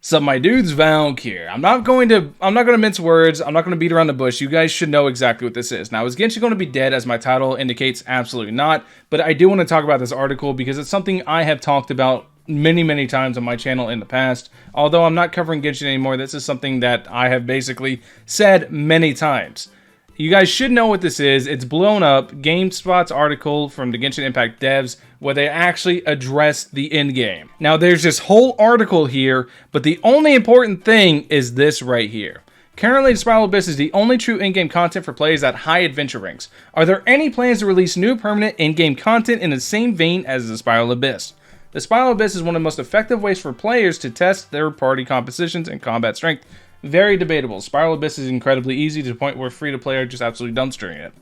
So my dude's Valkyrja. I'm not going to mince words. I'm not going to beat around the bush. You guys should know exactly what this is. Now, is Genshin going to be dead as my title indicates? Absolutely not. But I do want to talk about this article because it's something I have talked about many times on my channel in the past. Although I'm not covering Genshin anymore, this is something that I have basically said many times. You guys should know what this is. It's blown up. GameSpot's article from the Genshin Impact devs where they actually address the end game. Now, there's this whole article here, but the only important thing is this right here. Currently, the Spiral Abyss is the only true in-game content for players at high adventure ranks. Are there any plans to release new permanent in-game content in the same vein as the Spiral Abyss? The Spiral Abyss is one of the most effective ways for players to test their party compositions and combat strength. Very debatable. Spiral Abyss is incredibly easy to the point where free-to-play are just absolutely dumpstering it.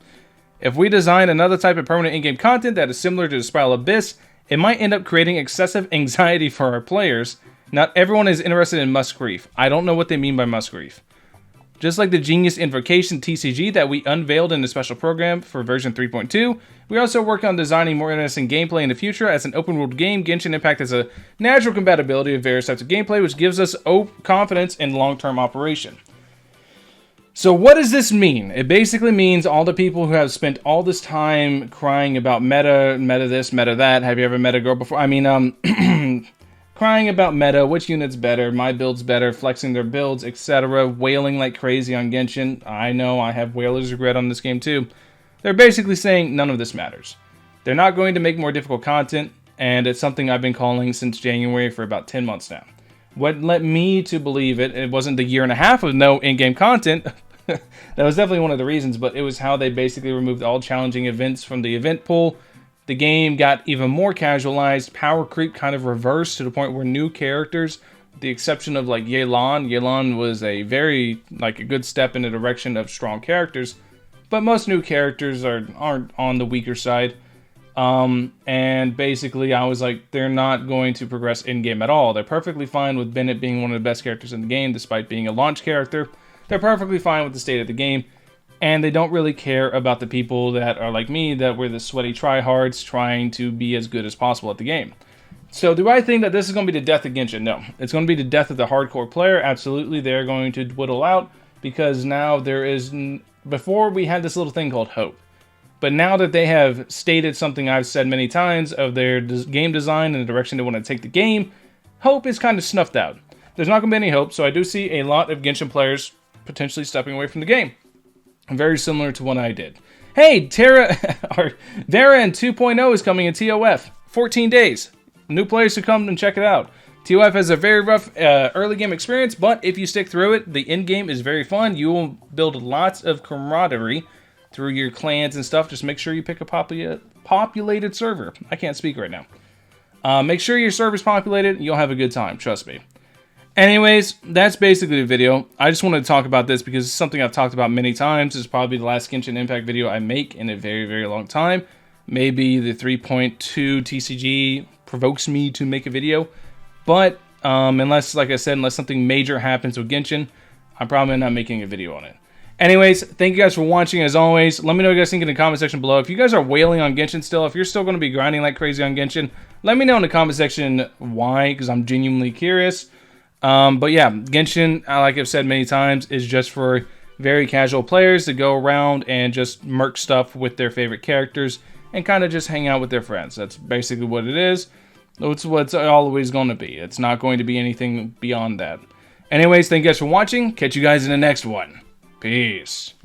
If we design another type of permanent in-game content that is similar to the Spiral Abyss, it might end up creating excessive anxiety for our players. Not everyone is interested in Musk Grief. I don't know what they mean by Musk Grief. Just like the Genius Invocation TCG that we unveiled in the special program for version 3.2, we also work on designing more interesting gameplay in the future. As an open-world game, Genshin Impact has a natural compatibility of various types of gameplay, which gives us confidence in long-term operation. So what does this mean? It basically means all the people who have spent all this time crying about meta this, meta that. Have you ever met a girl before? I mean, crying about meta, which unit's better, my build's better, flexing their builds, etc., wailing like crazy on Genshin. I know, I have whaler's regret on this game too. They're basically saying none of this matters. They're not going to make more difficult content, and it's something I've been calling since January for about 10 months now. What led me to believe it wasn't the year and a half of no in-game content. That was definitely one of the reasons, but it was how they basically removed all challenging events from the event pool. The game got even more casualized, power creep kind of reversed to the point where new characters, with the exception of like Yelan was a very, a good step in the direction of strong characters, but most new characters aren't on the weaker side. And basically I was like, they're not going to progress in-game at all. They're perfectly fine with Bennett being one of the best characters in the game, despite being a launch character. They're perfectly fine with the state of the game. And they don't really care about the people that are like me, that were the sweaty tryhards trying to be as good as possible at the game. So do I think that this is going to be the death of Genshin? No. It's going to be the death of the hardcore player. Absolutely, they're going to whittle out, because now there is... Before, we had this little thing called hope. But now that they have stated something I've said many times of their game design and the direction they want to take the game, hope is kind of snuffed out. There's not going to be any hope, so I do see a lot of Genshin players potentially stepping away from the game. Very similar to what I did. Hey, Vera in 2.0 is coming in TOF. 14 days. New players to come and check it out. TOF has a very rough early game experience, but if you stick through it, the end game is very fun. You will build lots of camaraderie through your clans and stuff. Just make sure you pick a populated server. I can't speak right now. Make sure your server's populated. You'll have a good time. Trust me. Anyways, that's basically the video. I just wanted to talk about this because it's something I've talked about many times. It's probably the last Genshin Impact video I make in a very long time. Maybe the 3.2 TCG provokes me to make a video. But unless, like I said, unless something major happens with Genshin, I'm probably not making a video on it. Anyways, thank you guys for watching as always. Let me know what you guys think in the comment section below. If you guys are wailing on Genshin still, if you're still going to be grinding like crazy on Genshin, let me know in the comment section why, because I'm genuinely curious. But yeah, Genshin, like I've said many times, is just for very casual players to go around and just merc stuff with their favorite characters and kind of just hang out with their friends. That's basically what it is. It's what it's always going to be. It's not going to be anything beyond that. Anyways, thank you guys for watching. Catch you guys in the next one. Peace.